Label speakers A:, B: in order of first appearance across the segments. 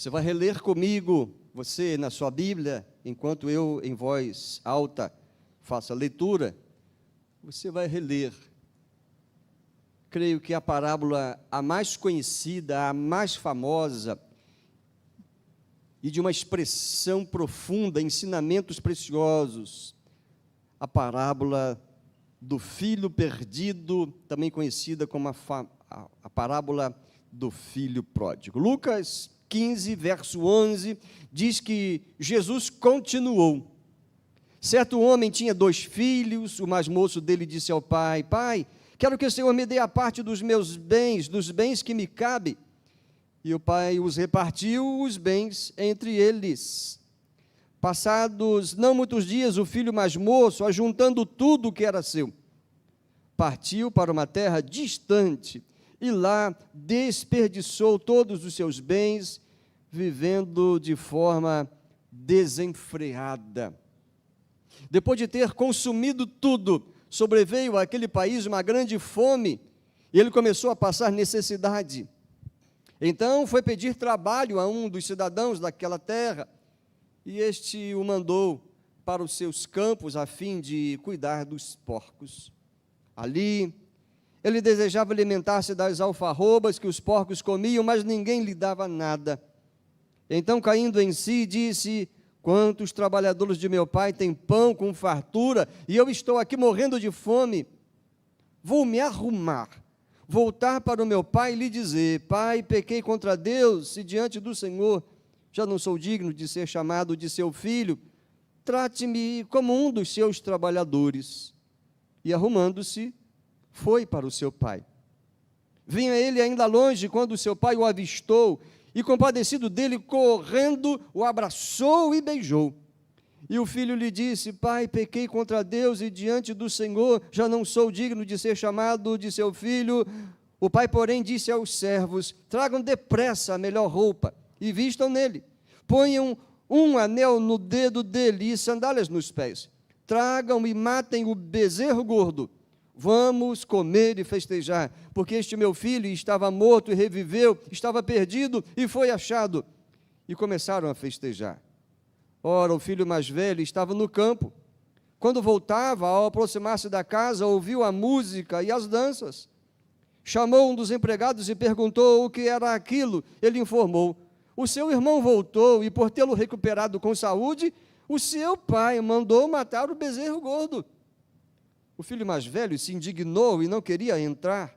A: Você vai reler comigo, você na sua Bíblia, enquanto eu em voz alta faço a leitura, você vai reler. Creio que a parábola a mais conhecida, a mais famosa, e de uma expressão profunda, ensinamentos preciosos, a parábola do filho perdido, também conhecida como a parábola do filho pródigo. Lucas 15, verso 11, diz que Jesus continuou. Certo homem tinha 2 filhos, o mais moço dele disse ao pai: Pai, quero que o Senhor me dê a parte dos meus bens, dos bens que me cabe. E o pai os repartiu os bens entre eles. Passados não muitos dias, o filho mais moço, ajuntando tudo o que era seu, partiu para uma terra distante e lá desperdiçou todos os seus bens, vivendo de forma desenfreada. Depois de ter consumido tudo, sobreveio àquele país uma grande fome e ele começou a passar necessidade. Então foi pedir trabalho a um dos cidadãos daquela terra, e este o mandou para os seus campos a fim de cuidar dos porcos. Ali, ele desejava alimentar-se das alfarrobas que os porcos comiam, mas ninguém lhe dava nada. Então, caindo em si, disse: Quantos trabalhadores de meu pai têm pão com fartura, e eu estou aqui morrendo de fome? Vou me arrumar, voltar para o meu pai e lhe dizer: Pai, pequei contra Deus e diante do Senhor, já não sou digno de ser chamado de seu filho, trate-me como um dos seus trabalhadores. E arrumando-se, foi para o seu pai. Vinha ele ainda longe quando o seu pai o avistou, e compadecido dele, correndo, o abraçou e beijou. E o filho lhe disse: Pai, pequei contra Deus e diante do Senhor, já não sou digno de ser chamado de seu filho. O pai, porém, disse aos servos: Tragam depressa a melhor roupa e vistam nele. Ponham um anel no dedo dele e sandálias nos pés. Tragam e matem o bezerro gordo. Vamos comer e festejar, porque este meu filho estava morto e reviveu, estava perdido e foi achado. E começaram a festejar. Ora, o filho mais velho estava no campo. Quando voltava, ao aproximar-se da casa, ouviu a música e as danças. Chamou um dos empregados e perguntou o que era aquilo. Ele informou: o seu irmão voltou e, por tê-lo recuperado com saúde, o seu pai mandou matar o bezerro gordo. O filho mais velho se indignou e não queria entrar.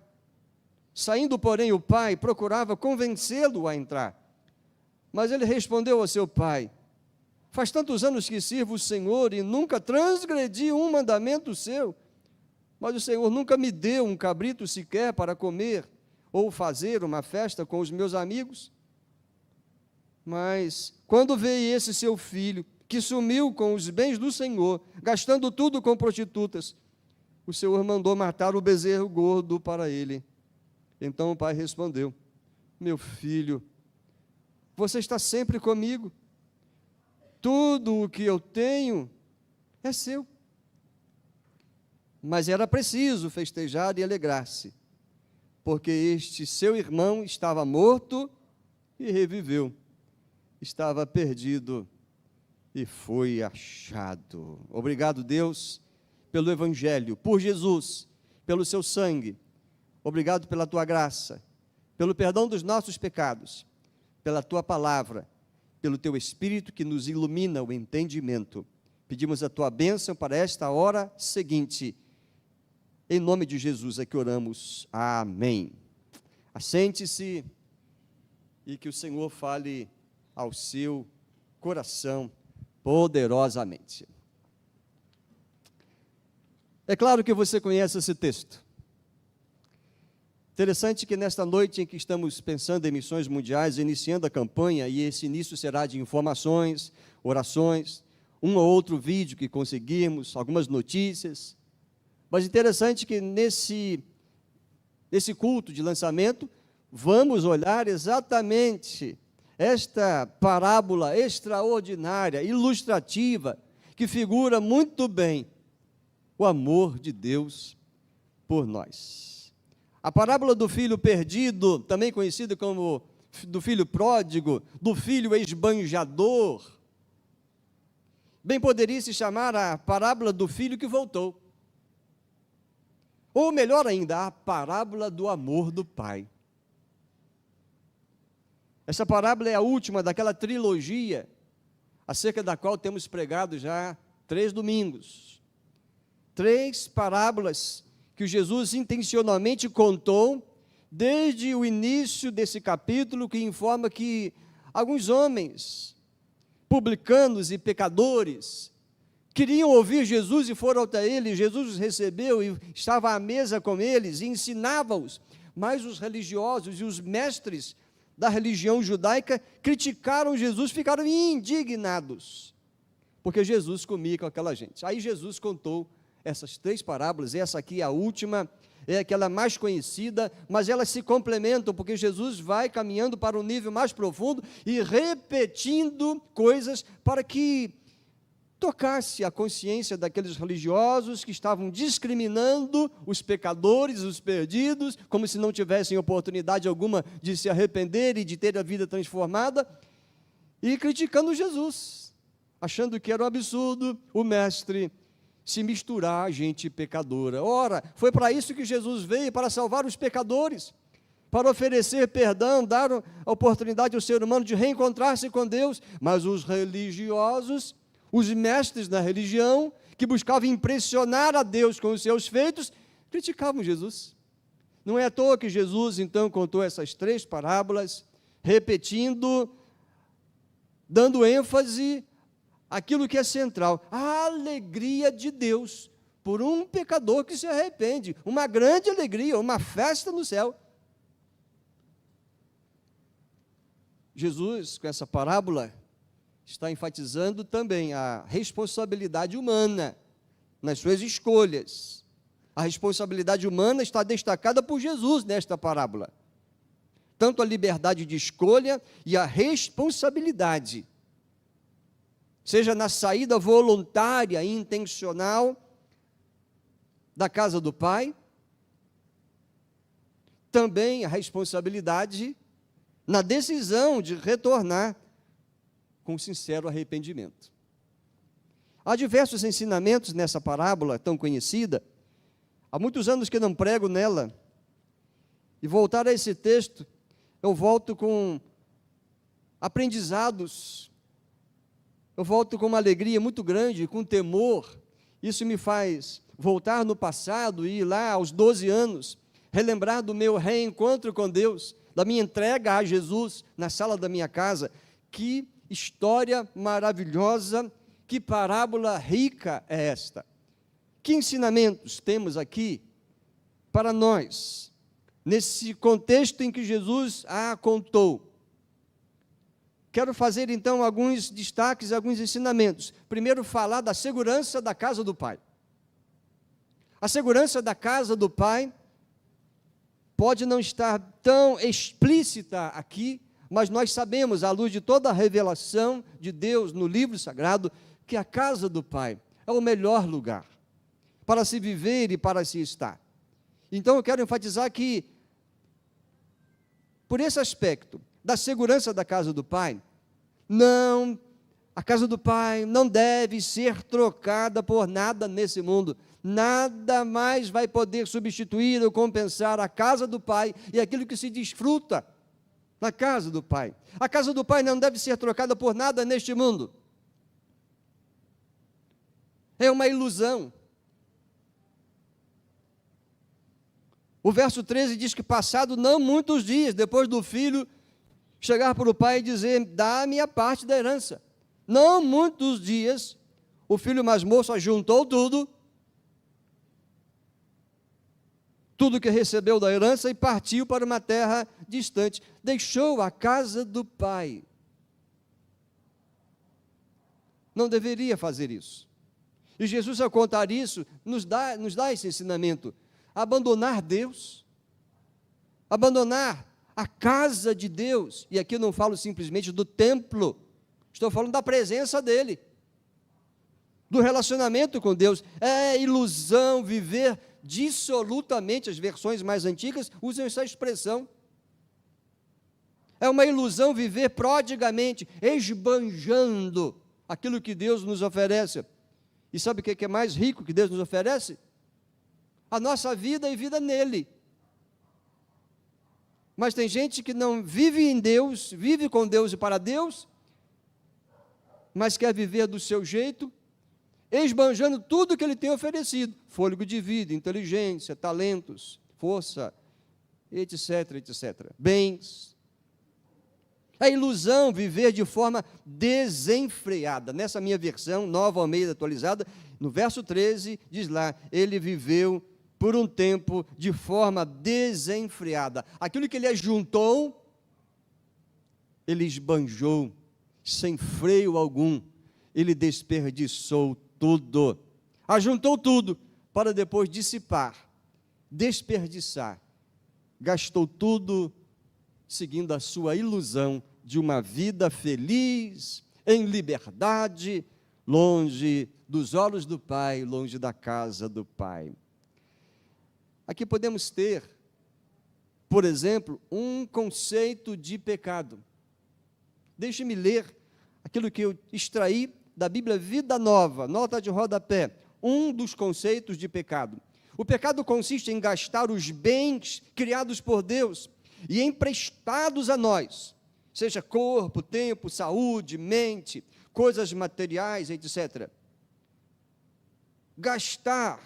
A: Saindo, porém, o pai procurava convencê-lo a entrar. Mas ele respondeu ao seu pai: Faz tantos anos que sirvo o Senhor e nunca transgredi um mandamento seu. Mas o Senhor nunca me deu um cabrito sequer para comer ou fazer uma festa com os meus amigos. Mas quando veio esse seu filho, que sumiu com os bens do Senhor, gastando tudo com prostitutas, o Senhor mandou matar o bezerro gordo para ele. Então o pai respondeu: Meu filho, você está sempre comigo. Tudo o que eu tenho é seu. Mas era preciso festejar e alegrar-se, porque este seu irmão estava morto e reviveu. Estava perdido e foi achado. Obrigado, Deus, pelo Evangelho, por Jesus, pelo seu sangue. Obrigado pela tua graça, pelo perdão dos nossos pecados, pela tua palavra, pelo teu Espírito que nos ilumina o entendimento. Pedimos a tua bênção para esta hora seguinte. Em nome de Jesus é que oramos. Amém. Assente-se e que o Senhor fale ao seu coração poderosamente. É claro que você conhece esse texto. Interessante que nesta noite em que estamos pensando em missões mundiais, iniciando a campanha, e esse início será de informações, orações, um ou outro vídeo que conseguimos, algumas notícias, mas interessante que nesse culto de lançamento, vamos olhar exatamente esta parábola extraordinária, ilustrativa, que figura muito bem o amor de Deus por nós. A parábola do filho perdido, também conhecida como do filho pródigo, do filho esbanjador. Bem poderia se chamar a parábola do filho que voltou. Ou melhor ainda, a parábola do amor do pai. Essa parábola é a última daquela trilogia, acerca da qual temos pregado já 3 domingos. 3 parábolas que Jesus intencionalmente contou, desde o início desse capítulo, que informa que alguns homens, publicanos e pecadores, queriam ouvir Jesus e foram até ele. Jesus os recebeu e estava à mesa com eles e ensinava-os. Mas os religiosos e os mestres da religião judaica criticaram Jesus, ficaram indignados, porque Jesus comia com aquela gente. Aí Jesus contou essas 3 parábolas, essa aqui é a última, é aquela mais conhecida, mas elas se complementam, porque Jesus vai caminhando para um nível mais profundo e repetindo coisas para que tocasse a consciência daqueles religiosos que estavam discriminando os pecadores, os perdidos, como se não tivessem oportunidade alguma de se arrepender e de ter a vida transformada, e criticando Jesus, achando que era um absurdo o mestre se misturar a gente pecadora. Ora, foi para isso que Jesus veio, para salvar os pecadores, para oferecer perdão, dar a oportunidade ao ser humano de reencontrar-se com Deus. Mas os religiosos, os mestres da religião, que buscavam impressionar a Deus com os seus feitos, criticavam Jesus. Não é à toa que Jesus, então, contou essas 3 parábolas, repetindo, dando ênfase àquilo que é central, a alegria de Deus por um pecador que se arrepende, uma grande alegria, uma festa no céu. Jesus, com essa parábola, está enfatizando também a responsabilidade humana nas suas escolhas. A responsabilidade humana está destacada por Jesus nesta parábola. Tanto a liberdade de escolha e a responsabilidade, seja na saída voluntária e intencional da casa do Pai, também a responsabilidade na decisão de retornar com sincero arrependimento. Há diversos ensinamentos nessa parábola tão conhecida. Há muitos anos que não prego nela, e voltar a esse texto, eu volto com aprendizados, eu volto com uma alegria muito grande, com temor. Isso me faz voltar no passado e ir lá aos 12 anos, relembrar do meu reencontro com Deus, da minha entrega a Jesus na sala da minha casa. Que história maravilhosa, que parábola rica é esta. Que ensinamentos temos aqui para nós, nesse contexto em que Jesus a contou? Quero fazer então alguns destaques, alguns ensinamentos. Primeiro, falar da segurança da casa do Pai. A segurança da casa do Pai pode não estar tão explícita aqui, mas nós sabemos, à luz de toda a revelação de Deus no livro sagrado, que a casa do Pai é o melhor lugar para se viver e para se estar. Então eu quero enfatizar que, por esse aspecto da segurança da casa do Pai, a casa do Pai não deve ser trocada por nada nesse mundo. Nada mais vai poder substituir ou compensar a casa do Pai e aquilo que se desfruta na casa do Pai. A casa do Pai não deve ser trocada por nada neste mundo. É uma ilusão. O verso 13 diz que passado não muitos dias, depois do filho chegar para o pai e dizer, dá-me a parte da herança. Não muitos dias, o filho mais moço ajuntou tudo que recebeu da herança e partiu para uma terra distante. Deixou a casa do pai. Não deveria fazer isso. E Jesus, ao contar isso, nos dá esse ensinamento. Abandonar Deus, abandonar a casa de Deus, e aqui eu não falo simplesmente do templo, estou falando da presença dEle, do relacionamento com Deus. É ilusão viver dissolutamente, as versões mais antigas usam essa expressão. É uma ilusão viver prodigamente, esbanjando aquilo que Deus nos oferece. E sabe o que é mais rico que Deus nos oferece? A nossa vida e vida nele. Mas tem gente que não vive em Deus, vive com Deus e para Deus, mas quer viver do seu jeito, esbanjando tudo que ele tem oferecido: fôlego de vida, inteligência, talentos, força, etc, etc. Bens. É ilusão viver de forma desenfreada. Nessa minha versão, Nova Almeida atualizada, no verso 13, diz lá: ele viveu por um tempo de forma desenfreada. Aquilo que ele ajuntou, ele esbanjou, sem freio algum. Ele desperdiçou tudo. Ajuntou tudo, para depois dissipar, desperdiçar. Gastou tudo, seguindo a sua ilusão de uma vida feliz, em liberdade, longe dos olhos do Pai, longe da casa do Pai. Aqui podemos ter, por exemplo, um conceito de pecado. Deixe-me ler aquilo que eu extraí da Bíblia Vida Nova, nota de rodapé, um dos conceitos de pecado. O pecado consiste em gastar os bens criados por Deus e emprestados a nós, seja corpo, tempo, saúde, mente, coisas materiais, etc. Gastar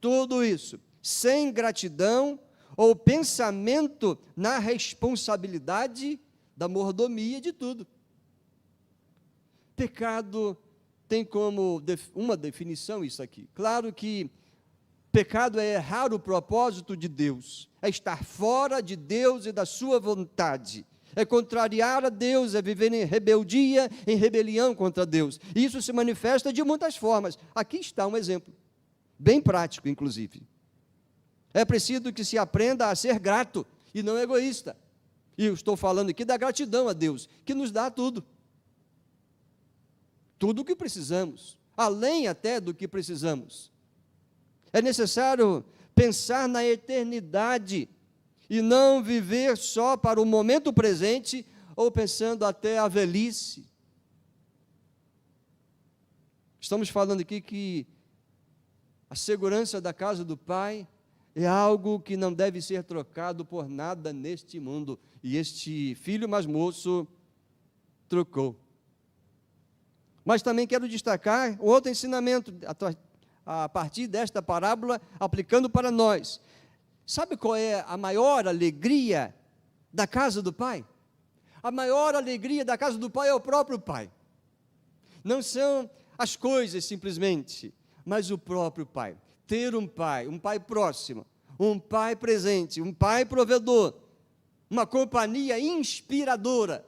A: tudo isso sem gratidão ou pensamento na responsabilidade da mordomia de tudo. Pecado tem como uma definição isso aqui. Claro que pecado é errar o propósito de Deus, é estar fora de Deus e da sua vontade, é contrariar a Deus, é viver em rebeldia, em rebelião contra Deus. E isso se manifesta de muitas formas. Aqui está um exemplo, bem prático, inclusive. É preciso que se aprenda a ser grato e não egoísta. E eu estou falando aqui da gratidão a Deus, que nos dá tudo. Tudo o que precisamos, além até do que precisamos. É necessário pensar na eternidade e não viver só para o momento presente ou pensando até a velhice. Estamos falando aqui que a segurança da casa do Pai é algo que não deve ser trocado por nada neste mundo. E este filho mais moço trocou. Mas também quero destacar um outro ensinamento a partir desta parábola, aplicando para nós. Sabe qual é a maior alegria da casa do Pai? A maior alegria da casa do Pai é o próprio Pai. Não são as coisas simplesmente, mas o próprio Pai. Ter um Pai próximo, um Pai presente, um Pai provedor, uma companhia inspiradora,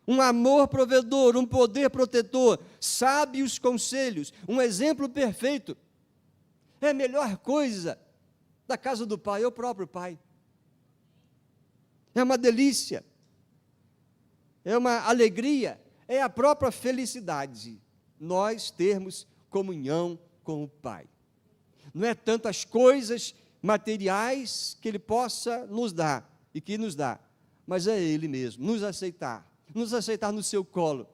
A: um amor provedor, um poder protetor, sábios conselhos, um exemplo perfeito. É a melhor coisa da casa do Pai, é o próprio Pai. É uma delícia, é uma alegria, é a própria felicidade, nós termos comunhão com o Pai. Não é tanto as coisas materiais que Ele possa nos dar e que nos dá, mas é Ele mesmo, nos aceitar no seu colo,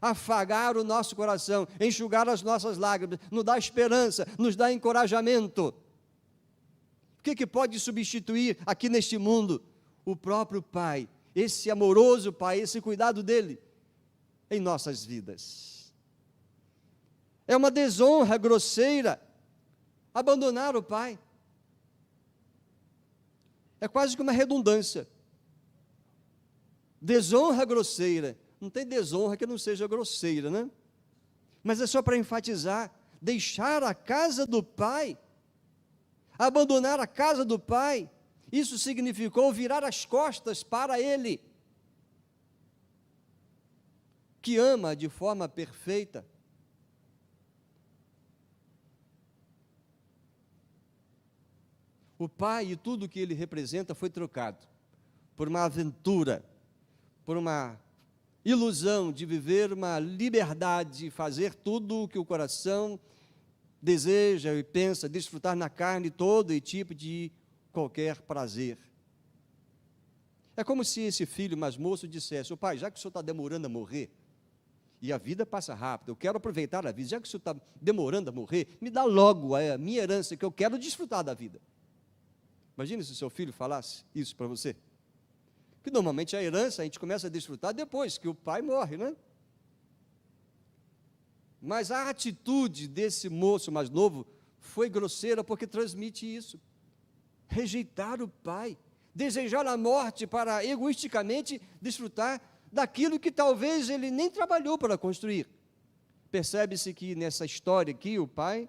A: afagar o nosso coração, enxugar as nossas lágrimas, nos dar esperança, nos dar encorajamento. O que pode substituir aqui neste mundo? O próprio Pai, esse amoroso Pai, esse cuidado dEle em nossas vidas. É uma desonra grosseira abandonar o Pai. É quase que uma redundância. Desonra grosseira. Não tem desonra que não seja grosseira, né? Mas é só para enfatizar, deixar a casa do Pai, abandonar a casa do Pai, isso significou virar as costas para Ele, que ama de forma perfeita. O Pai e tudo o que Ele representa foi trocado por uma aventura, por uma ilusão de viver uma liberdade, fazer tudo o que o coração deseja e pensa, desfrutar na carne todo e tipo de qualquer prazer. É como se esse filho mais moço dissesse: ô pai, já que o senhor está demorando a morrer, e a vida passa rápido, eu quero aproveitar a vida, já que o senhor está demorando a morrer, me dá logo a minha herança, que eu quero desfrutar da vida. Imagine se o seu filho falasse isso para você. Que normalmente a herança a gente começa a desfrutar depois que o pai morre, né? Mas a atitude desse moço mais novo foi grosseira, porque transmite isso. Rejeitar o pai, desejar a morte para egoisticamente desfrutar daquilo que talvez ele nem trabalhou para construir. Percebe-se que nessa história aqui, o pai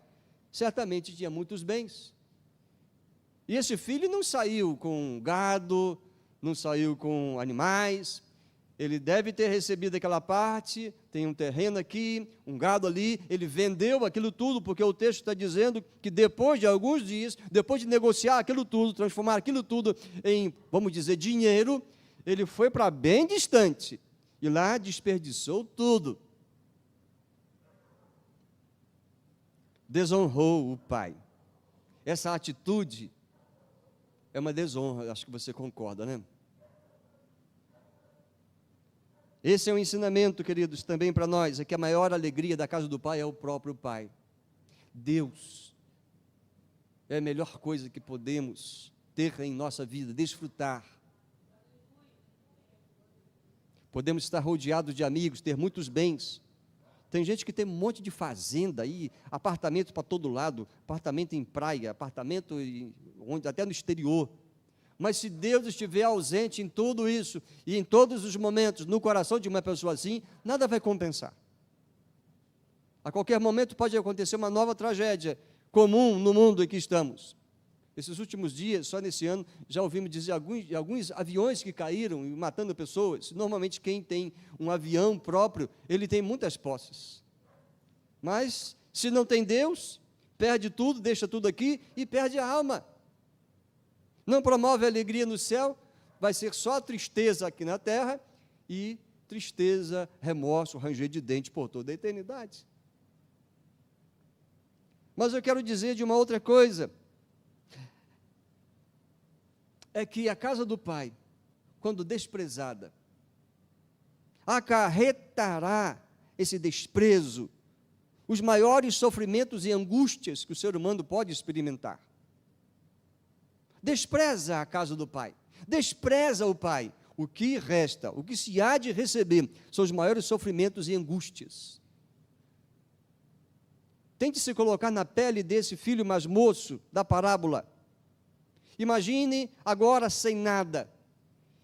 A: certamente tinha muitos bens. E esse filho não saiu com gado, não saiu com animais. Ele deve ter recebido aquela parte, tem um terreno aqui, um gado ali, ele vendeu aquilo tudo, porque o texto está dizendo que depois de alguns dias, depois de negociar aquilo tudo, transformar aquilo tudo em, vamos dizer, dinheiro, ele foi para bem distante, e lá desperdiçou tudo. Desonrou o pai. Essa atitude é uma desonra, acho que você concorda, né? Esse é um ensinamento, queridos, também para nós, é que a maior alegria da casa do Pai é o próprio Pai. Deus é a melhor coisa que podemos ter em nossa vida, desfrutar. Podemos estar rodeados de amigos, ter muitos bens. Tem gente que tem um monte de fazenda aí, apartamento para todo lado, apartamento em praia, apartamento até no exterior. Mas se Deus estiver ausente em tudo isso, e em todos os momentos, no coração de uma pessoa assim, nada vai compensar. A qualquer momento pode acontecer uma nova tragédia comum no mundo em que estamos. Esses últimos dias, só nesse ano, já ouvimos dizer alguns aviões que caíram e matando pessoas. Normalmente quem tem um avião próprio, ele tem muitas posses. Mas, se não tem Deus, perde tudo, deixa tudo aqui e perde a alma. Não promove alegria no céu, vai ser só tristeza aqui na terra e tristeza, remorso, ranger de dente por toda a eternidade. Mas eu quero dizer de uma outra coisa, é que a casa do Pai, quando desprezada, acarretará esse desprezo, os maiores sofrimentos e angústias que o ser humano pode experimentar. Despreza a casa do Pai, despreza o Pai, o que resta, o que se há de receber, são os maiores sofrimentos e angústias. Tente se colocar na pele desse filho mais moço da parábola. Imagine agora sem nada,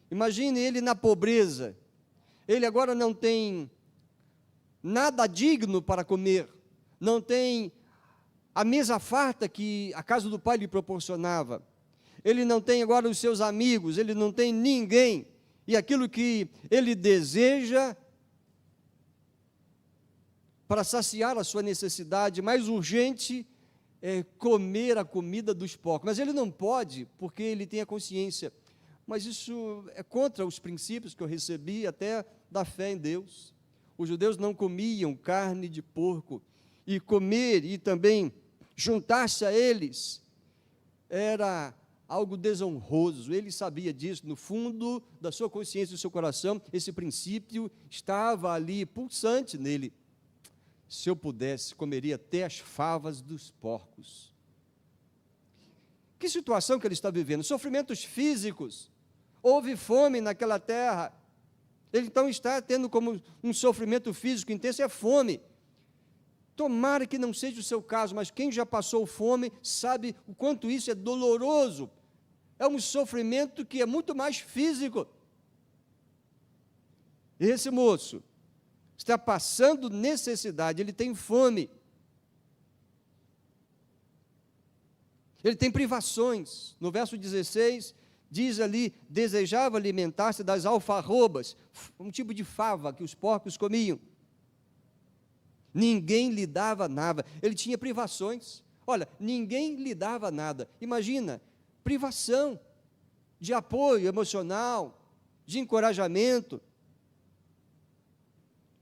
A: imagine ele na pobreza, ele agora não tem nada digno para comer, não tem a mesa farta que a casa do pai lhe proporcionava, ele não tem agora os seus amigos, ele não tem ninguém, e aquilo que ele deseja para saciar a sua necessidade mais urgente é comer a comida dos porcos, mas ele não pode, porque ele tem a consciência, mas isso é contra os princípios que eu recebi até da fé em Deus. Os judeus não comiam carne de porco, e comer e também juntar-se a eles era algo desonroso. Ele sabia disso, no fundo da sua consciência e do seu coração, esse princípio estava ali, pulsante nele. Se eu pudesse, comeria até as favas dos porcos. Que situação que ele está vivendo? Sofrimentos físicos. Houve fome naquela terra. Ele então está tendo como um sofrimento físico intenso, é fome. Tomara que não seja o seu caso, mas quem já passou fome sabe o quanto isso é doloroso. É um sofrimento que é muito mais físico. Esse moço está passando necessidade, ele tem fome, ele tem privações. No verso 16, diz ali, desejava alimentar-se das alfarrobas, um tipo de fava que os porcos comiam. Ninguém lhe dava nada, ele tinha privações. Olha, ninguém lhe dava nada. Imagina, privação de apoio emocional, de encorajamento.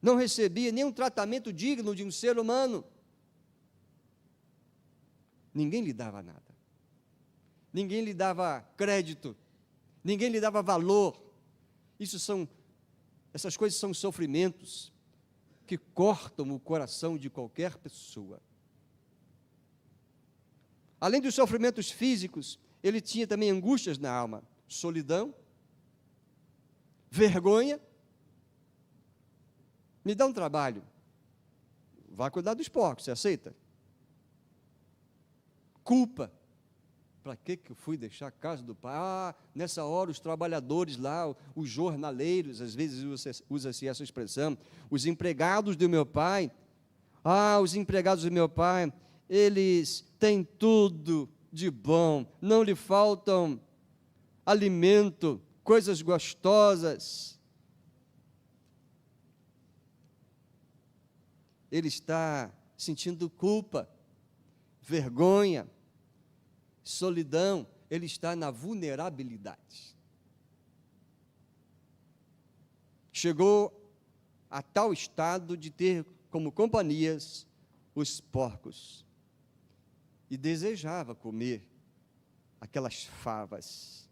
A: Não recebia nenhum tratamento digno de um ser humano. Ninguém lhe dava nada. Ninguém lhe dava crédito. Ninguém lhe dava valor. Essas coisas são sofrimentos que cortam o coração de qualquer pessoa. Além dos sofrimentos físicos, ele tinha também angústias na alma, solidão, vergonha. Me dá um trabalho, vá cuidar dos porcos, você aceita? Culpa. Para que eu fui deixar a casa do pai? Nessa hora os trabalhadores lá, os jornaleiros, às vezes usa-se essa expressão, os empregados do meu pai, os empregados do meu pai, eles têm tudo de bom, não lhe faltam alimento, coisas gostosas. Ele está sentindo culpa, vergonha, solidão, ele está na vulnerabilidade. Chegou a tal estado de ter como companhias os porcos e desejava comer aquelas favas.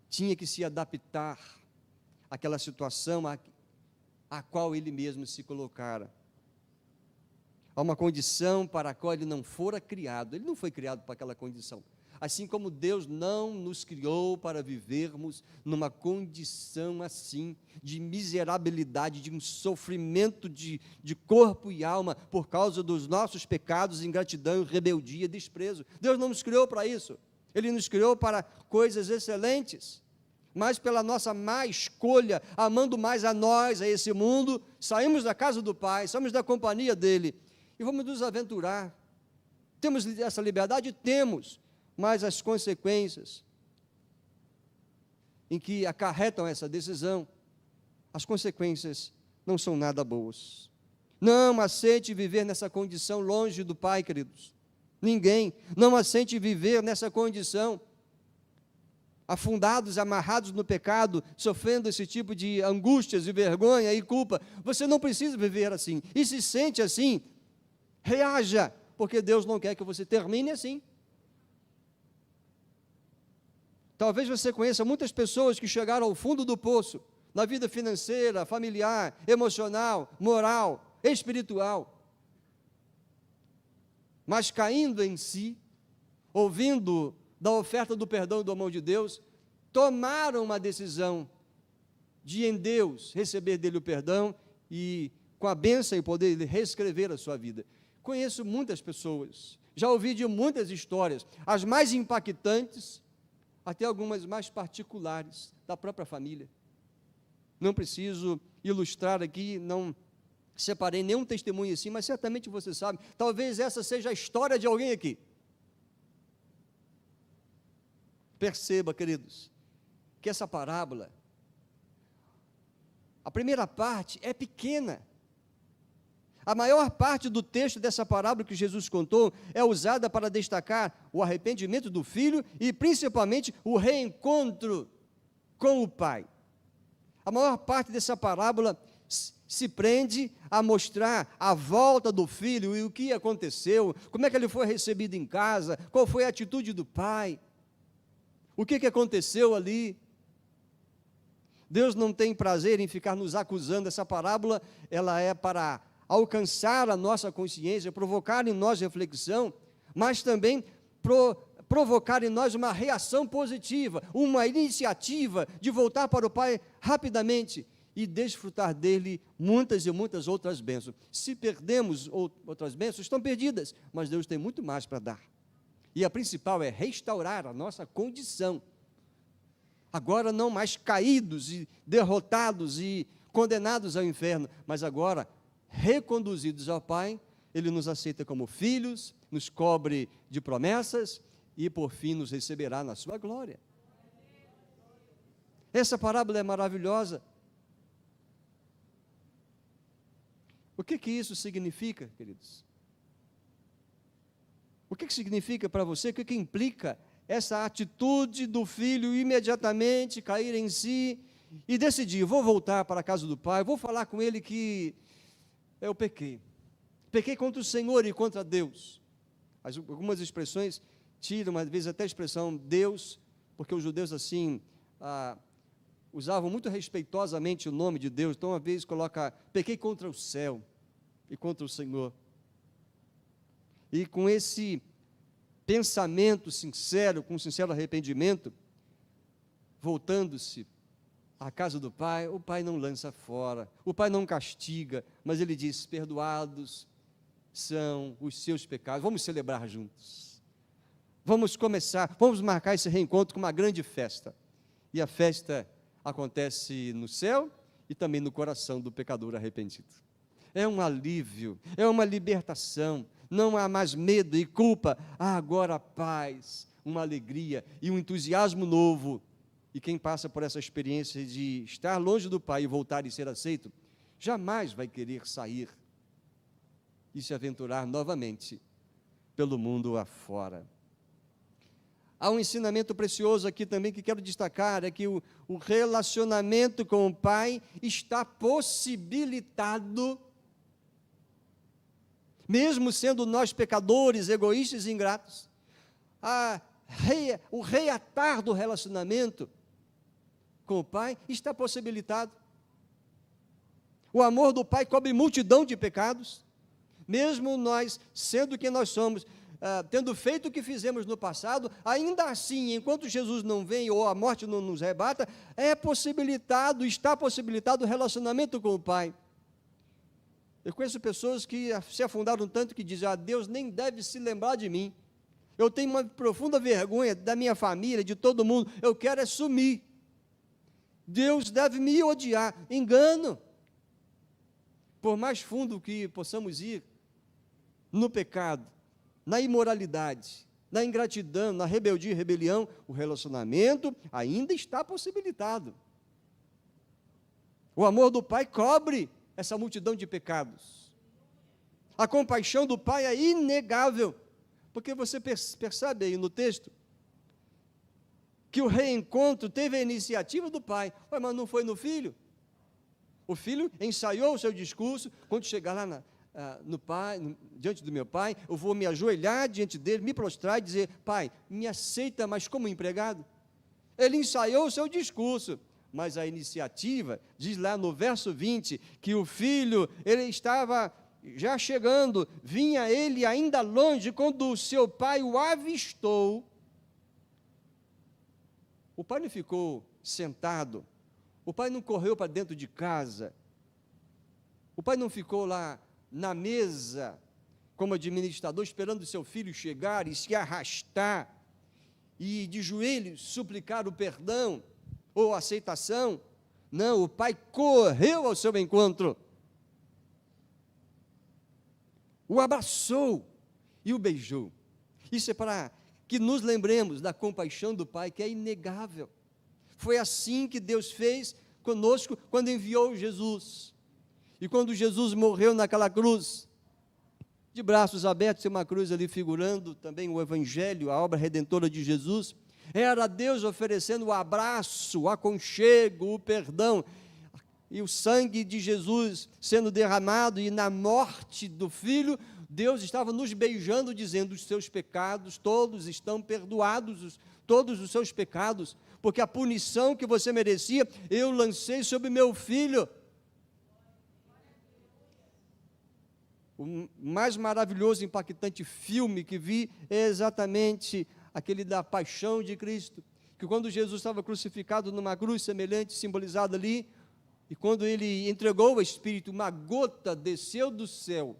A: Tinha que se adaptar àquela situação a qual ele mesmo se colocara. Há uma condição para a qual ele não fora criado. Ele não foi criado para aquela condição. Assim como Deus não nos criou para vivermos numa condição assim, de miserabilidade, de um sofrimento de corpo e alma, por causa dos nossos pecados, ingratidão, rebeldia, desprezo. Deus não nos criou para isso. Ele nos criou para coisas excelentes. Mas pela nossa má escolha, amando mais a nós, a esse mundo, saímos da casa do Pai, saímos da companhia dEle, e vamos nos aventurar. Temos essa liberdade? Temos, mas as consequências em que acarretam essa decisão, as consequências não são nada boas. Não aceite viver nessa condição longe do Pai, queridos. Ninguém, não aceite viver nessa condição, afundados, amarrados no pecado, sofrendo esse tipo de angústias e vergonha e culpa. Você não precisa viver assim. E se sente assim, reaja, porque Deus não quer que você termine assim. Talvez você conheça muitas pessoas que chegaram ao fundo do poço, na vida financeira, familiar, emocional, moral, espiritual, mas caindo em si, ouvindo da oferta do perdão e do amor de Deus, tomaram uma decisão de em Deus receber dele o perdão e com a bênção e poder ele reescrever a sua vida. Conheço muitas pessoas, já ouvi de muitas histórias, as mais impactantes, até algumas mais particulares, da própria família. Não preciso ilustrar aqui, não separei nenhum testemunho assim, mas certamente você sabe, talvez essa seja a história de alguém aqui. Perceba, queridos, que essa parábola, a primeira parte é pequena. A maior parte do texto dessa parábola que Jesus contou é usada para destacar o arrependimento do filho e principalmente o reencontro com o pai. A maior parte dessa parábola se prende a mostrar a volta do filho e o que aconteceu, como é que ele foi recebido em casa, qual foi a atitude do pai. O que aconteceu ali? Deus não tem prazer em ficar nos acusando. Essa parábola, ela é para alcançar a nossa consciência, provocar em nós reflexão, mas também provocar em nós uma reação positiva, uma iniciativa de voltar para o Pai rapidamente e desfrutar dele muitas e muitas outras bênçãos. Se perdemos outras bênçãos, estão perdidas, mas Deus tem muito mais para dar. E a principal é restaurar a nossa condição. Agora não mais caídos e derrotados e condenados ao inferno, mas agora reconduzidos ao Pai. Ele nos aceita como filhos, nos cobre de promessas e por fim nos receberá na sua glória. Essa parábola é maravilhosa. O que isso significa, queridos? O que significa para você? O que implica essa atitude do filho imediatamente cair em si e decidir, vou voltar para a casa do pai, vou falar com ele que eu pequei. Pequei contra o Senhor e contra Deus. Algumas expressões tiram, às vezes, até a expressão Deus, porque os judeus assim usavam muito respeitosamente o nome de Deus, então uma vez coloca, pequei contra o céu e contra o Senhor. E com esse pensamento sincero, com sincero arrependimento, voltando-se à casa do Pai, o Pai não lança fora, o Pai não castiga, mas Ele diz, perdoados são os seus pecados. Vamos celebrar juntos. Vamos marcar esse reencontro com uma grande festa. E a festa acontece no céu e também no coração do pecador arrependido. É um alívio, é uma libertação, não há mais medo e culpa, há agora paz, uma alegria e um entusiasmo novo. E quem passa por essa experiência de estar longe do Pai e voltar e ser aceito, jamais vai querer sair e se aventurar novamente pelo mundo afora. Há um ensinamento precioso aqui também que quero destacar, é que o relacionamento com o Pai está possibilitado, mesmo sendo nós pecadores, egoístas e ingratos. O reatar do relacionamento com o Pai está possibilitado. O amor do Pai cobre multidão de pecados, mesmo nós, sendo quem nós somos, tendo feito o que fizemos no passado, ainda assim, enquanto Jesus não vem ou a morte não nos arrebata, está possibilitado o relacionamento com o Pai. Eu conheço pessoas que se afundaram tanto que dizem, Deus nem deve se lembrar de mim, eu tenho uma profunda vergonha da minha família, de todo mundo, eu quero sumir, Deus deve me odiar. Engano. Por mais fundo que possamos ir no pecado, na imoralidade, na ingratidão, na rebeldia e rebelião, o relacionamento ainda está possibilitado. O amor do Pai cobre essa multidão de pecados. A compaixão do Pai é inegável, porque você percebe aí no texto que o reencontro teve a iniciativa do Pai, mas não foi no Filho. O Filho ensaiou o seu discurso, quando chegar lá no Pai, diante do meu Pai, eu vou me ajoelhar diante dele, me prostrar e dizer, Pai, me aceita, mas como empregado? Ele ensaiou o seu discurso, mas a iniciativa, diz lá no verso 20, que o Filho, ele estava já chegando, vinha ele ainda longe, quando o seu Pai o avistou. O Pai não ficou sentado, o Pai não correu para dentro de casa, o Pai não ficou lá na mesa, como administrador, esperando o seu filho chegar e se arrastar, e de joelhos suplicar o perdão, ou a aceitação. Não, o Pai correu ao seu encontro, o abraçou e o beijou. Isso é para que nos lembremos da compaixão do Pai, que é inegável. Foi assim que Deus fez conosco quando enviou Jesus. E quando Jesus morreu naquela cruz, de braços abertos, tem uma cruz ali figurando também o Evangelho, a obra redentora de Jesus, era Deus oferecendo o abraço, o aconchego, o perdão, e o sangue de Jesus sendo derramado, e na morte do Filho, Deus estava nos beijando, dizendo, os seus pecados todos estão perdoados, todos os seus pecados, porque a punição que você merecia, eu lancei sobre meu Filho. O mais maravilhoso e impactante filme que vi é exatamente aquele da paixão de Cristo, que quando Jesus estava crucificado numa cruz semelhante, simbolizada ali, e quando ele entregou o Espírito, uma gota desceu do céu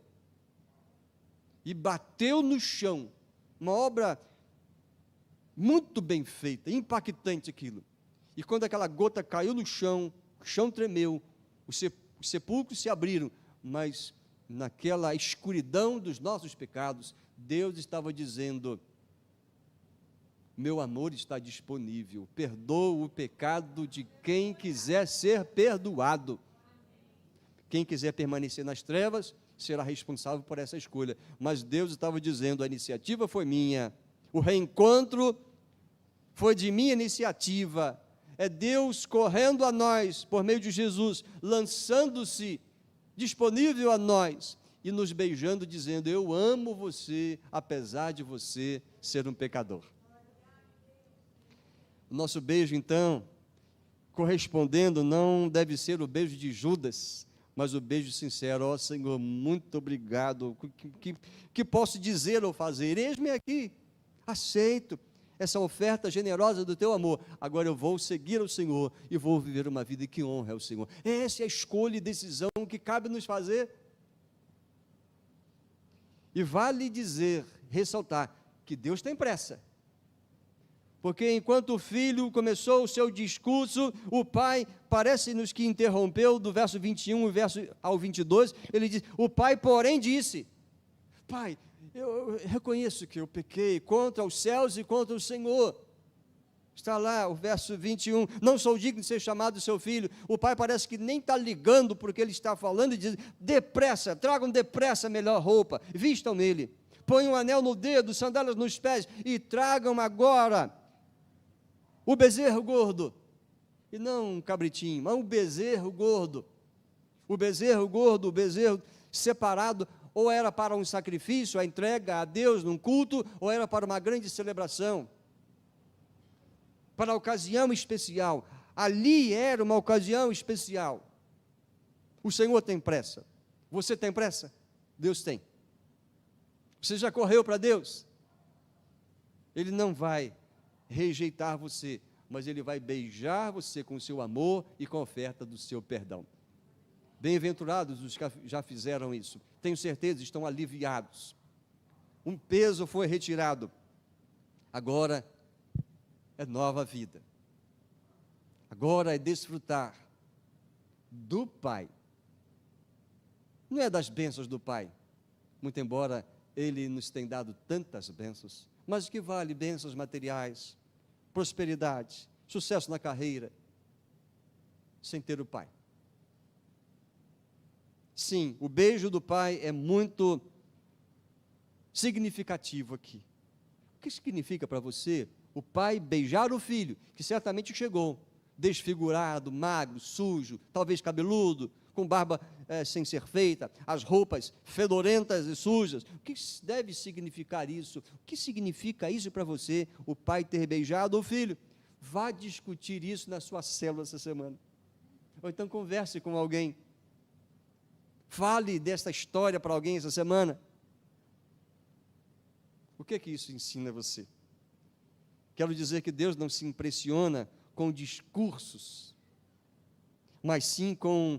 A: e bateu no chão, uma obra muito bem feita, impactante aquilo. E quando aquela gota caiu no chão, o chão tremeu, os sepulcros se abriram, mas naquela escuridão dos nossos pecados, Deus estava dizendo, meu amor está disponível, perdoa o pecado de quem quiser ser perdoado. Quem quiser permanecer nas trevas, será responsável por essa escolha. Mas Deus estava dizendo, a iniciativa foi minha, o reencontro foi de minha iniciativa, é Deus correndo a nós, por meio de Jesus, lançando-se disponível a nós, e nos beijando, dizendo, eu amo você, apesar de você ser um pecador. O nosso beijo, então, correspondendo não deve ser o beijo de Judas, mas o beijo sincero. Ó Senhor, muito obrigado, que posso dizer ou fazer? Eis-me aqui, aceito essa oferta generosa do teu amor, agora eu vou seguir o Senhor, e vou viver uma vida que honra ao Senhor. Essa é a escolha e decisão que cabe nos fazer. E vale dizer, ressaltar, que Deus tem pressa, porque enquanto o filho começou o seu discurso, o pai parece-nos que interrompeu, do verso 21 ao 22, ele diz, o pai porém disse, pai, eu reconheço que eu pequei contra os céus e contra o Senhor. Está lá o verso 21, não sou digno de ser chamado seu filho. O pai parece que nem está ligando porque ele está falando, e diz, depressa, tragam depressa a melhor roupa, vistam nele, ponham um anel no dedo, sandálias nos pés, e tragam agora o bezerro gordo, e não um cabritinho, mas um bezerro gordo, o bezerro separado, ou era para um sacrifício, a entrega a Deus num culto, ou era para uma grande celebração, para a ocasião especial. Ali era uma ocasião especial. O Senhor tem pressa. Você tem pressa? Deus tem. Você já correu para Deus? Ele não vai rejeitar você, mas Ele vai beijar você com o seu amor e com a oferta do seu perdão. Bem-aventurados os que já fizeram isso. Tenho certeza, estão aliviados. Um peso foi retirado. Agora é nova vida. Agora é desfrutar do Pai. Não é das bênçãos do Pai, muito embora Ele nos tenha dado tantas bênçãos, mas o que vale bênçãos materiais, prosperidade, sucesso na carreira, sem ter o Pai? Sim, o beijo do Pai é muito significativo aqui. O que significa para você o pai beijar o filho, que certamente chegou desfigurado, magro, sujo, talvez cabeludo, com barba sem ser feita, as roupas fedorentas e sujas? O que deve significar isso? O que significa isso para você, o pai ter beijado o filho? Vá discutir isso na sua célula essa semana, ou então converse com alguém, fale desta história para alguém essa semana. O que isso ensina você? Quero dizer que Deus não se impressiona com discursos, mas sim com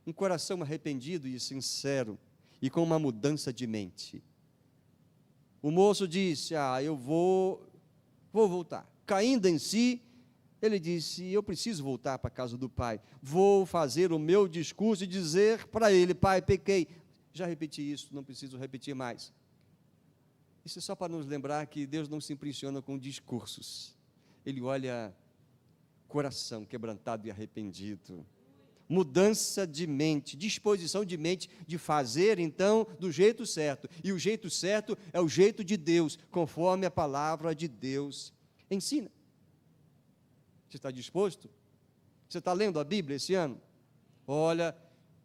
A: um coração arrependido e sincero, e com uma mudança de mente. O moço disse, eu vou voltar. Caindo em si, ele disse, eu preciso voltar para a casa do pai, vou fazer o meu discurso e dizer para ele, pai, pequei. Já repeti isso, não preciso repetir mais. Isso é só para nos lembrar que Deus não se impressiona com discursos. Ele olha coração quebrantado e arrependido. Mudança de mente, disposição de mente, de fazer então do jeito certo. E o jeito certo é o jeito de Deus, conforme a palavra de Deus ensina. Você está disposto? Você está lendo a Bíblia esse ano? Olha,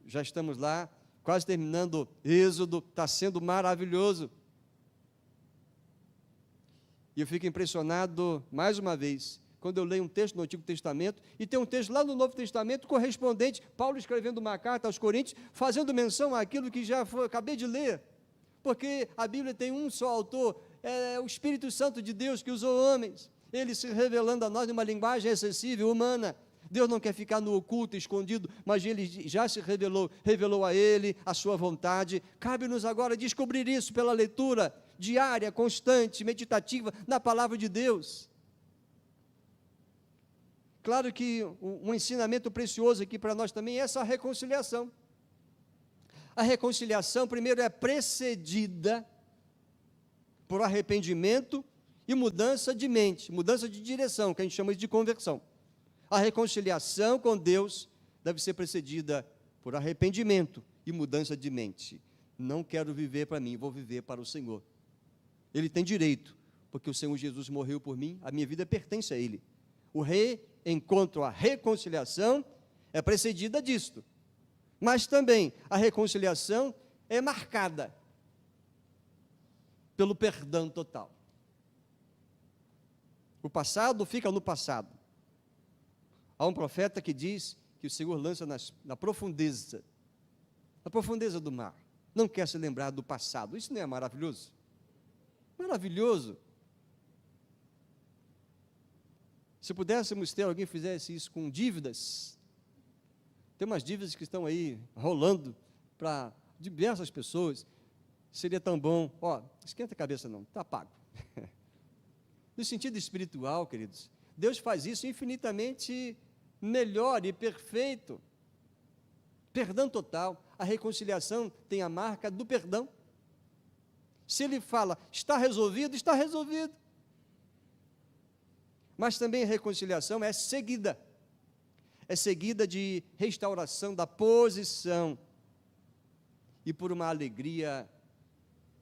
A: já estamos lá, quase terminando Êxodo, está sendo maravilhoso. E eu fico impressionado, mais uma vez, quando eu leio um texto no Antigo Testamento, e tem um texto lá no Novo Testamento, correspondente, Paulo escrevendo uma carta aos Coríntios, fazendo menção àquilo que acabei de ler, porque a Bíblia tem um só autor, é o Espírito Santo de Deus que usou homens, ele se revelando a nós em uma linguagem acessível, humana. Deus não quer ficar no oculto, escondido, mas Ele já se revelou a Ele a sua vontade. Cabe-nos agora descobrir isso pela leitura diária, constante, meditativa, na palavra de Deus. Claro que um ensinamento precioso aqui para nós também é essa reconciliação. A reconciliação, primeiro, é precedida por arrependimento e mudança de mente, mudança de direção, que a gente chama de conversão. A reconciliação com Deus deve ser precedida por arrependimento e mudança de mente. Não quero viver para mim, vou viver para o Senhor. Ele tem direito, porque o Senhor Jesus morreu por mim, a minha vida pertence a Ele. O reencontro, a reconciliação é precedida disto. Mas também a reconciliação é marcada pelo perdão total. O passado fica no passado. Há um profeta que diz que o Senhor lança na profundeza do mar. Não quer se lembrar do passado. Isso não é maravilhoso? Maravilhoso. Se pudéssemos ter alguém que fizesse isso com dívidas, tem umas dívidas que estão aí rolando para diversas pessoas, seria tão bom. Esquenta a cabeça não, está pago. No sentido espiritual, queridos, Deus faz isso infinitamente melhor e perfeito. Perdão total. A reconciliação tem a marca do perdão. Se ele fala, está resolvido, está resolvido. Mas também a reconciliação é seguida de restauração da posição, e por uma alegria,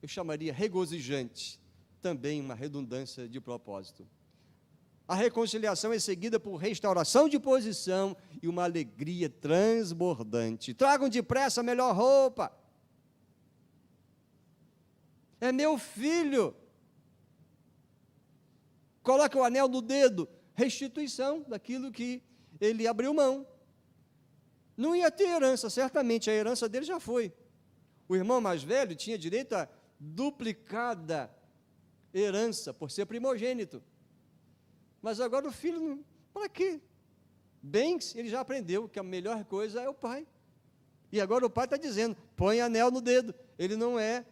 A: eu chamaria regozijante, também uma redundância de propósito. A reconciliação é seguida por restauração de posição e uma alegria transbordante. Tragam depressa a melhor roupa. É meu filho. Coloca o anel no dedo. Restituição daquilo que ele abriu mão. Não ia ter herança, certamente a herança dele já foi. O irmão mais velho tinha direito a duplicada herança por ser primogênito. Mas agora o filho, para quê? Bens, ele já aprendeu que a melhor coisa é o pai. E agora o pai está dizendo, põe anel no dedo. Ele não é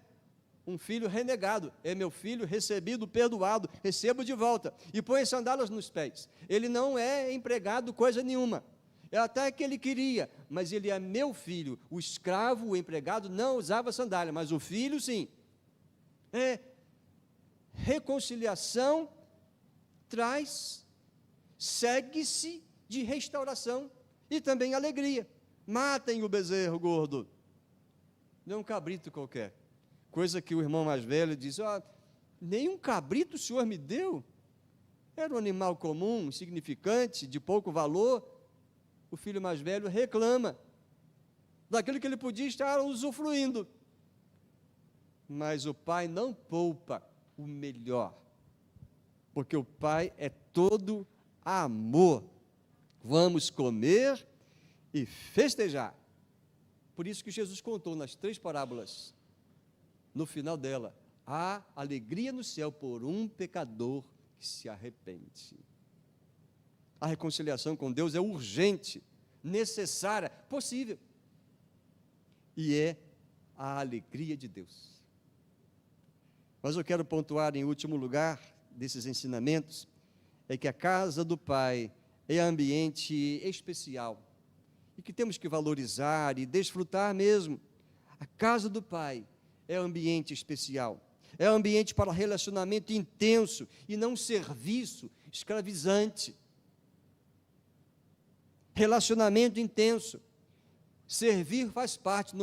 A: um filho renegado, é meu filho recebido, perdoado, recebo de volta. E põe sandálias nos pés. Ele não é empregado coisa nenhuma. É até que ele queria, mas ele é meu filho. O escravo, o empregado, não usava sandália, mas o filho, sim. Reconciliação segue-se de restauração e também alegria. Matem o bezerro gordo. Não é um cabrito qualquer. Coisa que o irmão mais velho diz, nenhum cabrito o Senhor me deu. Era um animal comum, insignificante, de pouco valor. O filho mais velho reclama daquilo que ele podia estar usufruindo. Mas o pai não poupa o melhor, porque o pai é todo amor. Vamos comer e festejar. Por isso que Jesus contou nas 3 parábolas, no final dela, há alegria no céu por um pecador que se arrepende. A reconciliação com Deus é urgente, necessária, possível. E é a alegria de Deus. Mas eu quero pontuar em último lugar desses ensinamentos, é que a casa do Pai é ambiente especial, e que temos que valorizar e desfrutar mesmo. A casa do Pai é ambiente especial, é ambiente para relacionamento intenso, e não serviço escravizante. Relacionamento intenso. Servir faz parte,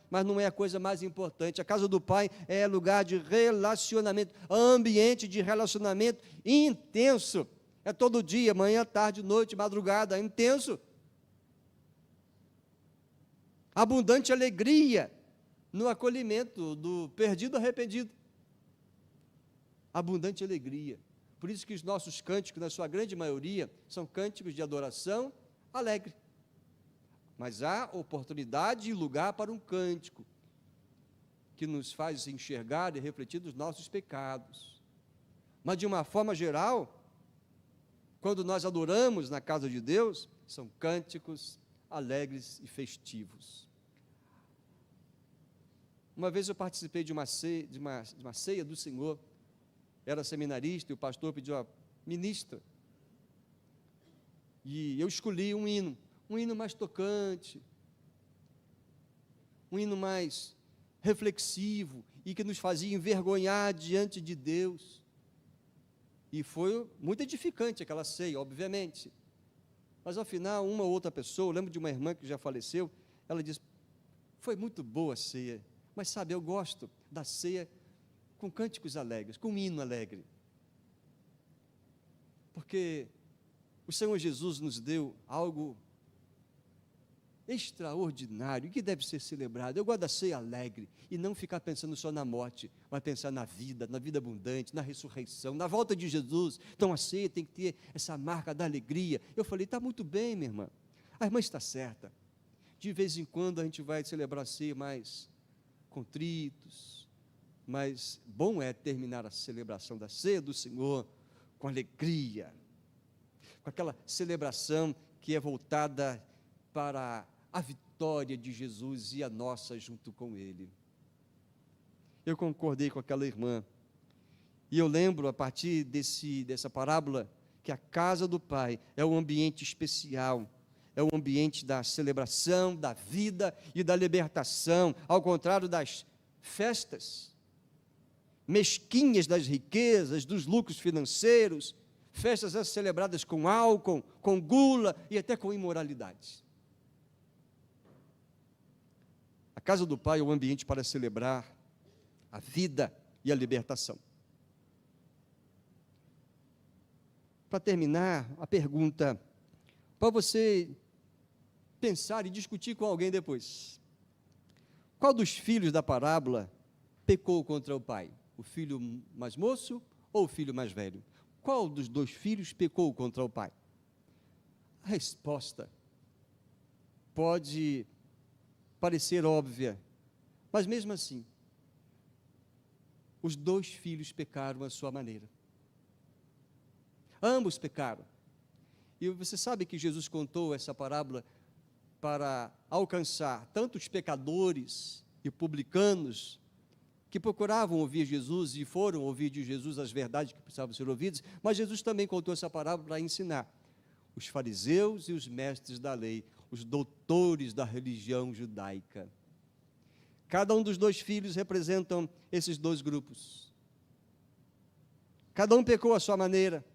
A: mas não é a coisa mais importante. A casa do Pai é lugar de relacionamento, ambiente de relacionamento intenso. É todo dia, manhã, tarde, noite, madrugada, intenso. Abundante alegria no acolhimento do perdido arrependido. Abundante alegria. Por isso que os nossos cânticos, na sua grande maioria, são cânticos de adoração alegre. Mas há oportunidade e lugar para um cântico que nos faz enxergar e refletir dos nossos pecados. Mas, de uma forma geral, quando nós adoramos na casa de Deus, são cânticos alegres e festivos. Uma vez eu participei de uma ceia do Senhor, era seminarista, e o pastor pediu a ministra, e eu escolhi um hino mais tocante, um hino mais reflexivo, e que nos fazia envergonhar diante de Deus. E foi muito edificante aquela ceia, obviamente. Mas, ao final, uma ou outra pessoa, eu lembro de uma irmã que já faleceu, ela disse, foi muito boa a ceia, mas sabe, eu gosto da ceia com cânticos alegres, com um hino alegre. Porque o Senhor Jesus nos deu algo extraordinário, que deve ser celebrado. Eu gosto da ceia alegre, e não ficar pensando só na morte, mas pensar na vida abundante, na ressurreição, na volta de Jesus. Então a ceia tem que ter essa marca da alegria. Eu falei, está muito bem, minha irmã, a irmã está certa. De vez em quando a gente vai celebrar a ceia mais contritos, mas bom é terminar a celebração da ceia do Senhor com alegria, com aquela celebração que é voltada para a vitória de Jesus e a nossa junto com Ele. Eu concordei com aquela irmã, e eu lembro, a partir dessa parábola, que a casa do Pai é um ambiente especial, é o ambiente da celebração, da vida e da libertação, ao contrário das festas mesquinhas das riquezas, dos lucros financeiros, festas celebradas com álcool, com gula e até com imoralidade. A casa do Pai é o ambiente para celebrar a vida e a libertação. Para terminar, a pergunta para você pensar e discutir com alguém depois. Qual dos filhos da parábola pecou contra o pai? O filho mais moço ou o filho mais velho? Qual dos dois filhos pecou contra o pai? A resposta pode parecer óbvia, mas mesmo assim, os dois filhos pecaram à sua maneira. Ambos pecaram. E você sabe que Jesus contou essa parábola para alcançar tanto os pecadores e publicanos que procuravam ouvir Jesus e foram ouvir de Jesus as verdades que precisavam ser ouvidas, mas Jesus também contou essa parábola para ensinar os fariseus e os mestres da lei, os doutores da religião judaica. Cada um dos dois filhos representam esses dois grupos. Cada um pecou à sua maneira.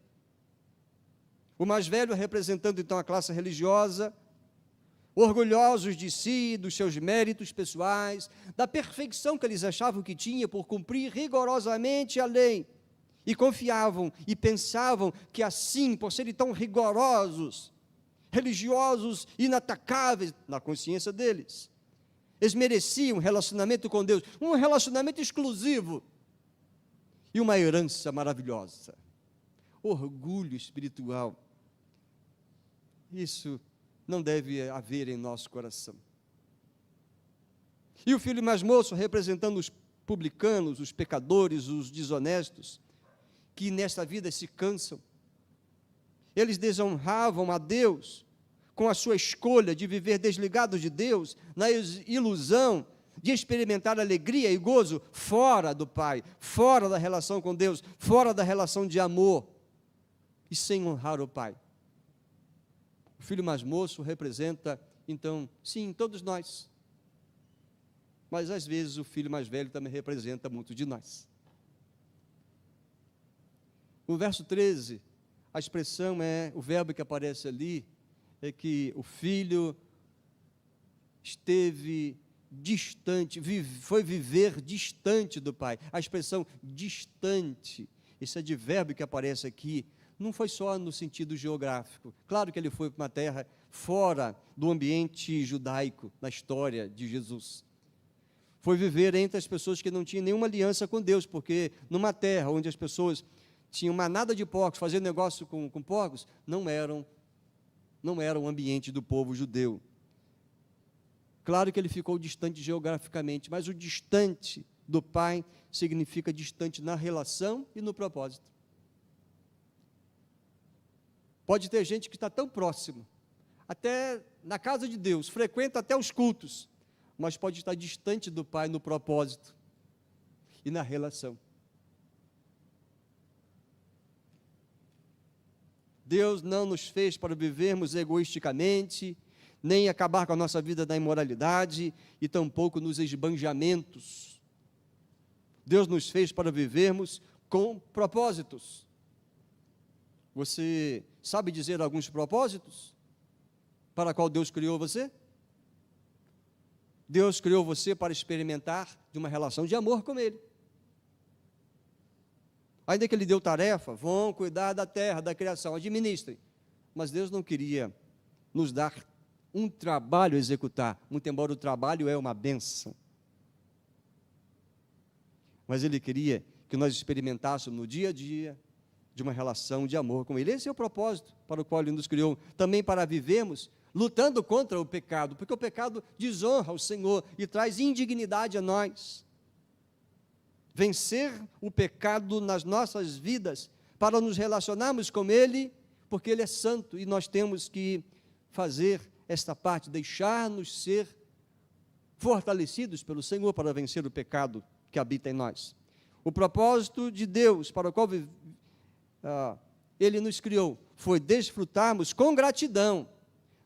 A: O mais velho representando então a classe religiosa, orgulhosos de si, dos seus méritos pessoais, da perfeição que eles achavam que tinha por cumprir rigorosamente a lei, e confiavam e pensavam que assim, por serem tão rigorosos, religiosos, inatacáveis na consciência deles, eles mereciam um relacionamento com Deus, um relacionamento exclusivo e uma herança maravilhosa. Orgulho espiritual. Isso não deve haver em nosso coração. E o filho mais moço, representando os publicanos, os pecadores, os desonestos, que nesta vida se cansam. Eles desonravam a Deus com a sua escolha de viver desligados de Deus, na ilusão de experimentar alegria e gozo fora do Pai, fora da relação com Deus, fora da relação de amor, e sem honrar o Pai. O filho mais moço representa, então, sim, todos nós. Mas, às vezes, o filho mais velho também representa muito de nós. No verso 13, a expressão o verbo que aparece ali, é que o filho esteve distante, foi viver distante do pai. A expressão distante, esse advérbio que aparece aqui, não foi só no sentido geográfico. Claro que ele foi para uma terra fora do ambiente judaico, na história de Jesus. Foi viver entre as pessoas que não tinham nenhuma aliança com Deus, porque numa terra onde as pessoas tinham manada de porcos, fazendo negócio com porcos, não era o ambiente do povo judeu. Claro que ele ficou distante geograficamente, mas o distante do pai significa distante na relação e no propósito. Pode ter gente que está tão próximo, até na casa de Deus, frequenta até os cultos, mas pode estar distante do pai no propósito e na relação. Deus não nos fez para vivermos egoisticamente, nem acabar com a nossa vida na imoralidade e tampouco nos esbanjamentos. Deus nos fez para vivermos com propósitos. Você sabe dizer alguns propósitos para qual Deus criou você? Deus criou você para experimentar de uma relação de amor com Ele. Ainda que Ele deu tarefa, vão cuidar da terra, da criação, administrem. Mas Deus não queria nos dar um trabalho a executar, muito embora o trabalho é uma bênção. Mas Ele queria que nós experimentássemos no dia a dia de uma relação de amor com Ele. Esse é o propósito para o qual Ele nos criou, também para vivermos lutando contra o pecado, porque o pecado desonra o Senhor e traz indignidade a nós. Vencer o pecado nas nossas vidas, para nos relacionarmos com Ele, porque Ele é santo e nós temos que fazer esta parte, deixar-nos ser fortalecidos pelo Senhor para vencer o pecado que habita em nós. O propósito de Deus para o qual Ele nos criou foi desfrutarmos com gratidão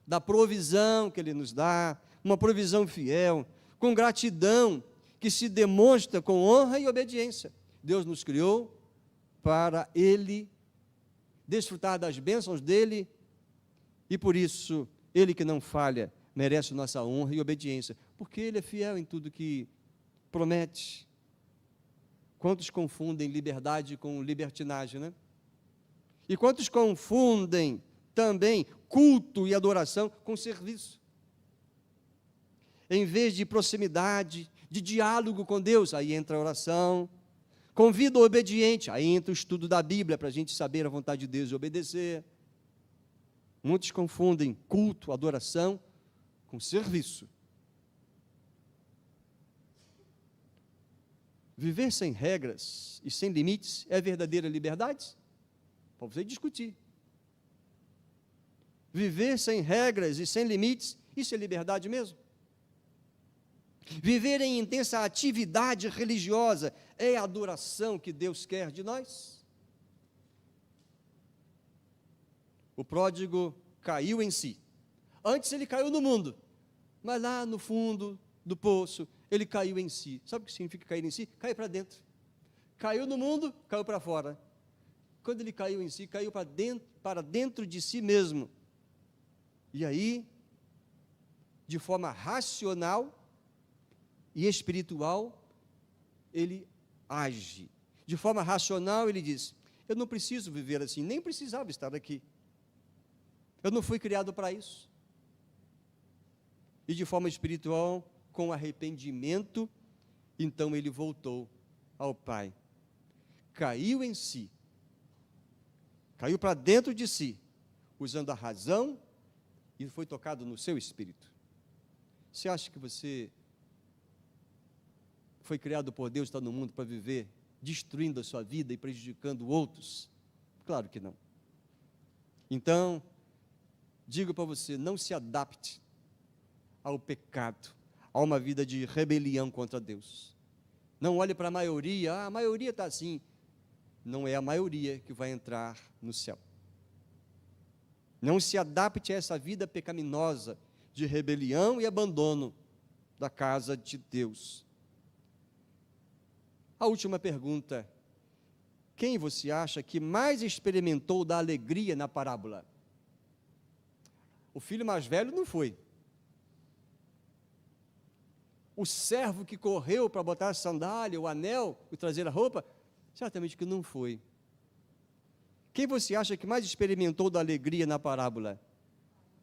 A: da provisão que Ele nos dá, uma provisão fiel, com gratidão que se demonstra com honra e obediência. Deus nos criou para Ele desfrutar das bênçãos dEle, e por isso, Ele que não falha, merece nossa honra e obediência, porque Ele é fiel em tudo que promete. Quantos confundem liberdade com libertinagem, né? E quantos confundem também culto e adoração com serviço? Em vez de proximidade, de diálogo com Deus, aí entra a oração, com vida obediente, aí entra o estudo da Bíblia, para a gente saber a vontade de Deus e obedecer. Muitos confundem culto, adoração, com serviço. Viver sem regras e sem limites é verdadeira liberdade? Para você discutir. Viver sem regras e sem limites, isso é liberdade mesmo? Viver em intensa atividade religiosa é a adoração que Deus quer de nós? O pródigo caiu em si. Antes ele caiu no mundo, mas lá no fundo do poço, ele caiu em si. Sabe o que significa cair em si? Cair para dentro. Caiu no mundo, caiu para fora. Quando ele caiu em si, caiu para dentro de si mesmo. E aí, de forma racional e espiritual, ele age. De forma racional, ele diz: eu não preciso viver assim, nem precisava estar aqui. Eu não fui criado para isso. E de forma espiritual, com arrependimento, então ele voltou ao Pai. Caiu em si. Caiu para dentro de si, usando a razão, e foi tocado no seu espírito. Você acha que você foi criado por Deus, está no mundo para viver destruindo a sua vida e prejudicando outros? Claro que não. Então, digo para você, não se adapte ao pecado, a uma vida de rebelião contra Deus. Não olhe para a maioria está assim. Não é a maioria que vai entrar no céu. Não se adapte a essa vida pecaminosa de rebelião e abandono da casa de Deus. A última pergunta: quem você acha que mais experimentou da alegria na parábola? O filho mais velho não foi. O servo que correu para botar a sandália, o anel e trazer a roupa, certamente que não foi. Quem você acha que mais experimentou da alegria na parábola?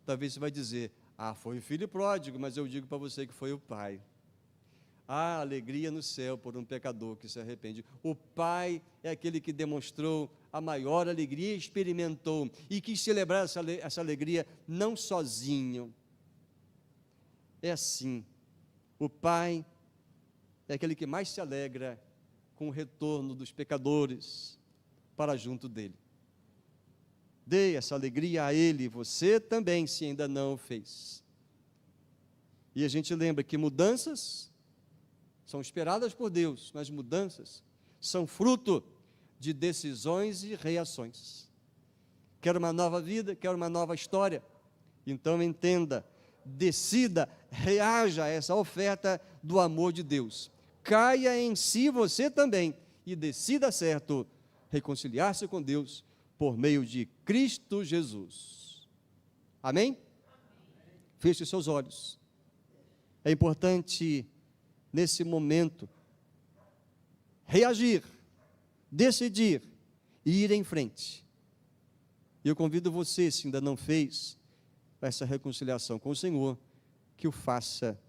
A: Talvez você vai dizer: foi o filho pródigo, mas eu digo para você que foi o pai. Há alegria no céu por um pecador que se arrepende. O pai é aquele que demonstrou a maior alegria, experimentou e quis celebrar essa alegria não sozinho. É assim. O pai é aquele que mais se alegra com o retorno dos pecadores para junto dele. Dê essa alegria a ele, você também, se ainda não o fez. E a gente lembra que mudanças são esperadas por Deus, mas mudanças são fruto de decisões e reações. Quer uma nova vida, quer uma nova história? Então entenda, decida, reaja a essa oferta do amor de Deus. Caia em si você também e decida certo reconciliar-se com Deus por meio de Cristo Jesus. Amém? Feche seus olhos. É importante, nesse momento, reagir, decidir e ir em frente. E eu convido você, se ainda não fez, essa reconciliação com o Senhor, que o faça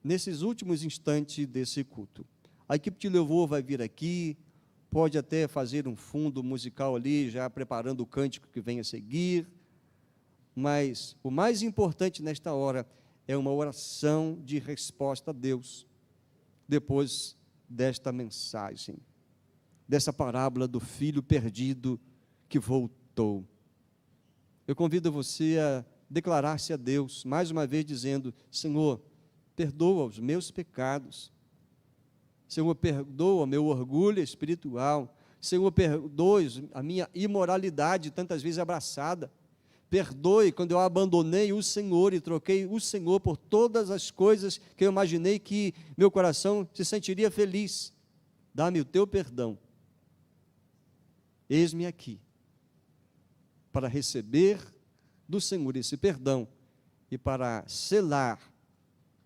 A: nesses últimos instantes desse culto. A equipe de louvor vai vir aqui, pode até fazer um fundo musical ali, já preparando o cântico que vem a seguir, mas o mais importante nesta hora é uma oração de resposta a Deus, depois desta mensagem, dessa parábola do filho perdido que voltou. Eu convido você a declarar-se a Deus, mais uma vez dizendo: Senhor, perdoa os meus pecados, Senhor, perdoa o meu orgulho espiritual, Senhor, perdoe a minha imoralidade tantas vezes abraçada, perdoe quando eu abandonei o Senhor e troquei o Senhor por todas as coisas que eu imaginei que meu coração se sentiria feliz. Dá-me o teu perdão. Eis-me aqui para receber do Senhor esse perdão e para selar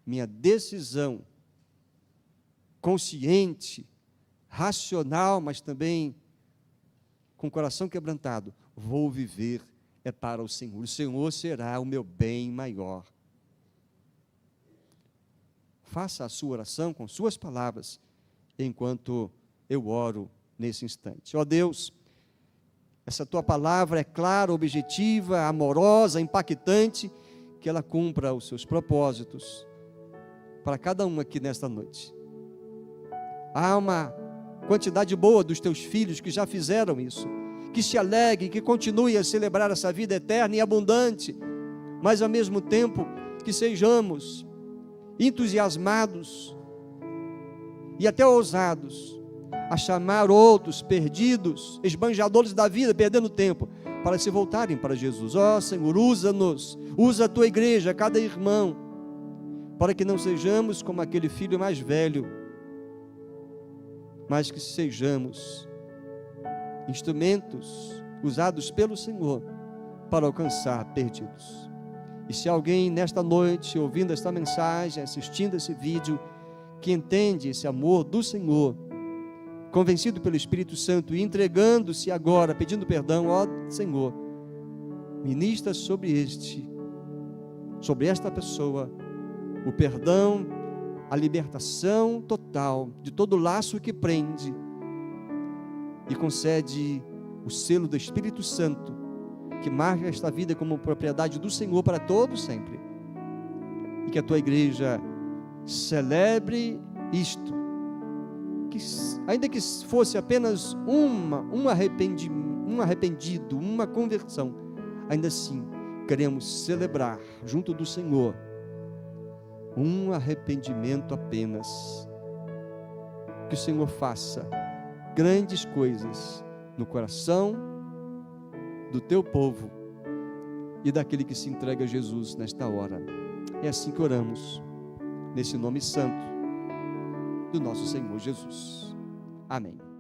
A: minha decisão consciente, racional, mas também com o coração quebrantado. Vou viver para o Senhor. O Senhor será o meu bem maior. Faça a sua oração com suas palavras, enquanto eu oro nesse instante. Ó Deus, essa tua palavra é clara, objetiva, amorosa, impactante, que ela cumpra os seus propósitos para cada um aqui nesta noite. Há uma quantidade boa dos teus filhos que já fizeram isso, que se alegrem, que continuem a celebrar essa vida eterna e abundante, mas ao mesmo tempo que sejamos entusiasmados e até ousados a chamar outros perdidos, esbanjadores da vida, perdendo tempo, para se voltarem para Jesus. Ó Senhor, usa-nos, usa a tua igreja, cada irmão, para que não sejamos como aquele filho mais velho, mas que sejamos instrumentos usados pelo Senhor para alcançar perdidos. E se alguém nesta noite, ouvindo esta mensagem, assistindo esse vídeo, que entende esse amor do Senhor, convencido pelo Espírito Santo e entregando-se agora, pedindo perdão, ó Senhor, ministra sobre esta pessoa, o perdão, a libertação total de todo laço que prende, e concede o selo do Espírito Santo, que marca esta vida como propriedade do Senhor para todo sempre, e que a tua igreja celebre isto, que ainda que fosse apenas um arrependido, uma conversão, ainda assim queremos celebrar junto do Senhor um arrependimento apenas. Que o Senhor faça grandes coisas no coração do teu povo e daquele que se entrega a Jesus nesta hora. É assim que oramos, nesse nome santo do nosso Senhor Jesus. Amém.